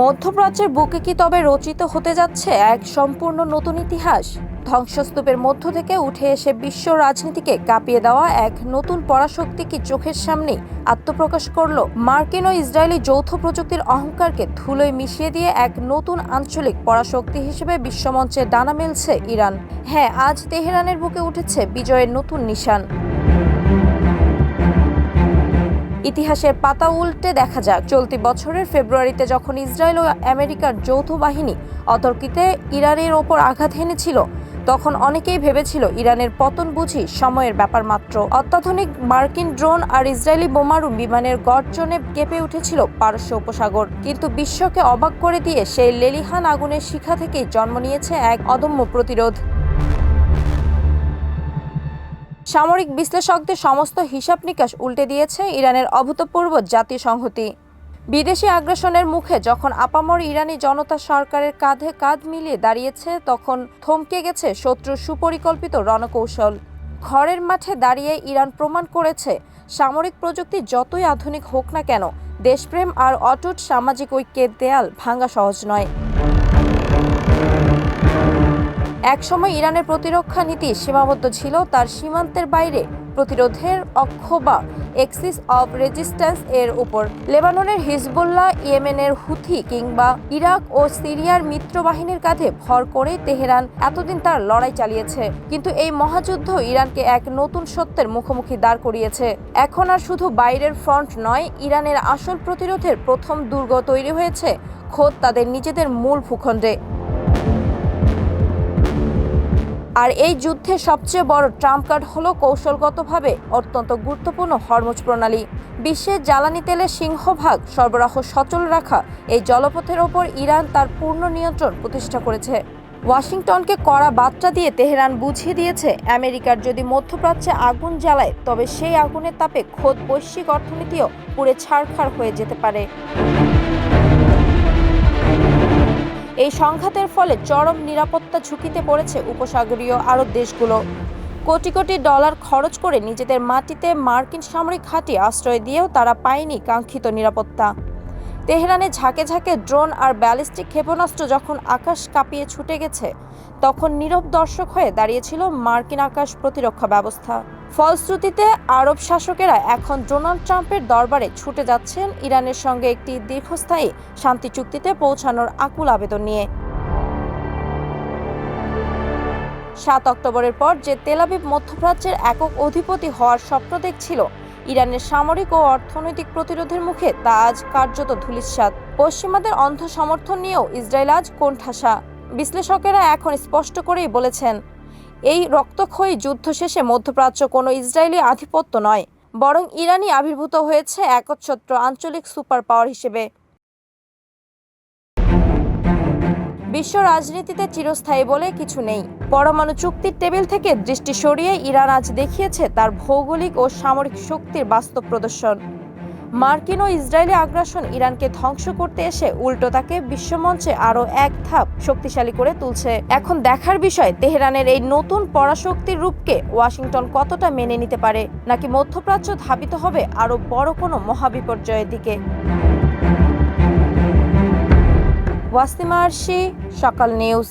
মধ্যপ্রাচ্যের বুকে কি তবে রচিত হতে যাচ্ছে এক সম্পূর্ণ নতুন ইতিহাস? ধ্বংসস্তূপের মধ্য থেকে উঠে এসে বিশ্ব রাজনীতিকে কাঁপিয়ে দেওয়া এক নতুন পরাশক্তি কি চোখের সামনেই আত্মপ্রকাশ করল? মার্কিন ও ইসরায়েলি যৌথ প্রযুক্তির অহংকারকে ধুলোয় মিশিয়ে দিয়ে এক নতুন আঞ্চলিক পরাশক্তি হিসেবে বিশ্বমঞ্চে ডানা মেলছে ইরান। হ্যাঁ, আজ তেহরানের বুকে উঠেছে বিজয়ের নতুন নিশান। ইতিহাসের পাতা উল্টে দেখা যাক, চলতি বছরের ফেব্রুয়ারিতে যখন ইসরায়েল ও আমেরিকার যৌথ বাহিনী অতর্কিতে ইরানের ওপর আঘাত হেনেছিল, তখন অনেকেই ভেবেছিল ইরানের পতন বুঝি সময়ের ব্যাপার মাত্র। অত্যাধুনিক মার্কিন ড্রোন আর ইসরায়েলি বোমারু বিমানের গর্জনে কেঁপে উঠেছিল পারস্য উপসাগর। কিন্তু বিশ্বকে অবাক করে দিয়ে সেই লেলিহান আগুনের শিখা থেকেই জন্ম নিয়েছে এক অদম্য প্রতিরোধ। সামরিক বিশ্লেষকদের সমস্ত হিসাব নিকাশ উল্টে দিয়েছে ইরানের অভূতপূর্ব জাতীয় সংহতি। বিদেশি আগ্রাসনের মুখে যখন আপামর ইরানি জনতা সরকারের কাঁধে কাঁধ মিলিয়ে দাঁড়িয়েছে, তখন থমকে গেছে শত্রুর সুপরিকল্পিত রণকৌশল। ঘরের মাঠে দাঁড়িয়ে ইরান প্রমাণ করেছে, সামরিক প্রযুক্তি যতই আধুনিক হোক না কেন, দেশপ্রেম আর অটুট সামাজিক ঐক্যের দেয়াল ভাঙা সহজ নয়। একসময় ইরানের প্রতিরক্ষা নীতি সীমাবদ্ধ ছিল তার সীমান্তের বাইরে প্রতিরোধের অক্ষ বা এক্সিস অব রেজিস্ট্যান্স এর উপর। লেবাননের হিজবুল্লাহ, ইয়েমেনের হুথি কিংবা ইরাক ও সিরিয়ার মিত্র বাহিনীর কাঁধে ভর করে তেহরান এতদিন তার লড়াই চালিয়েছে। কিন্তু এই মহাযুদ্ধ ইরানকে এক নতুন সত্যের মুখোমুখি দাঁড় করিয়েছে। এখন আর শুধু বাইরের ফ্রন্ট নয়, ইরানের আসল প্রতিরোধের প্রথম দুর্গ তৈরি হয়েছে খোদ তাদের নিজেদের মূল ভূখণ্ডে। আর এই যুদ্ধের সবচেয়ে বড় ট্রাম্প কার্ড হলো কৌশলগতভাবে অত্যন্ত গুরুত্বপূর্ণ হরমুজ প্রণালী। বিশ্বের জ্বালানি তেলের সিংহভাগ সরবরাহ সচল রাখা এই জলপথের ওপর ইরান তার পূর্ণ নিয়ন্ত্রণ প্রতিষ্ঠা করেছে। ওয়াশিংটনকে কড়া বার্তা দিয়ে তেহরান বুঝিয়ে দিয়েছে, আমেরিকার যদি মধ্যপ্রাচ্যে আগুন জ্বালায়, তবে সেই আগুনের তাপে খোদ বৈশ্বিক অর্থনীতিও পুড়ে ছারখার হয়ে যেতে পারে। এই সংঘাতের ফলে চরম নিরাপত্তা ঝুঁকিতে পড়েছে উপসাগরীয় আরব দেশগুলো। কোটি কোটি ডলার খরচ করে নিজেদের মাটিতে মার্কিন সামরিক ঘাঁটি আশ্রয় দিয়েও তারা পায়নি কাঙ্ক্ষিত নিরাপত্তা। তেহরানে ঝাঁকে ঝাঁকে ড্রোন আর ব্যালিস্টিক ক্ষেপণাস্ত্র যখন আকাশ কাঁপিয়ে ছুটে গেছে, তখন নীরব দর্শক হয়ে দাঁড়িয়েছিল মার্কিন আকাশ প্রতিরক্ষা ব্যবস্থা। ফলশ্রুতিতে আরব শাসকেরা এখন ডোনাল্ড ট্রাম্পের দরবারে ছুটে যাচ্ছেন ইরানের সঙ্গে একটি দীর্ঘস্থায়ী শান্তি চুক্তিতে পৌঁছানোর আকুল আবেদন নিয়ে। 7 অক্টোবরের পর যে তেল আবিব মধ্যপ্রাচ্যের একক অধিপতি হওয়ার স্বপ্ন দেখছিল, ইরানের সামরিক ও অর্থনৈতিক প্রতিরোধের মুখে তা আজ কার্যত ধূলিসাৎ। পশ্চিমাদের অন্ধ সমর্থন নিয়েও ইসরায়েল আজ কোণঠাসা। বিশ্লেষকেরা এখন স্পষ্ট করেই বলেছেন, এই রক্তক্ষয়ী যুদ্ধ শেষে মধ্যপ্রাচ্য কোনো ইসরায়েলি আধিপত্য নয়, বরং ইরানই আবির্ভূত হয়েছে একচ্ছত্র আঞ্চলিক সুপার পাওয়ার হিসেবে। বিশ্ব রাজনীতিতে চিরস্থায়ী বলে কিছু নেই। পরমাণু চুক্তির টেবিল থেকে দৃষ্টি সরিয়ে ইরান আজ দেখিয়েছে তার ভৌগোলিক ও সামরিক শক্তির বাস্তব প্রদর্শন। মার্কিন ও ইসরায়েলি আগ্রাসন ইরানকে ধ্বংস করতে এসে উল্টো তাকে বিশ্বমঞ্চে আরও এক ধাপ শক্তিশালী করে তুলছে। এখন দেখার বিষয়, তেহরানের এই নতুন পরাশক্তির রূপকে ওয়াশিংটন কতটা মেনে নিতে পারে, নাকি মধ্যপ্রাচ্য ধাবিত হবে আরও বড় কোনো মহাবিপর্যয়ের দিকে। ওয়াসিমা আরশি, সকাল নিউজ।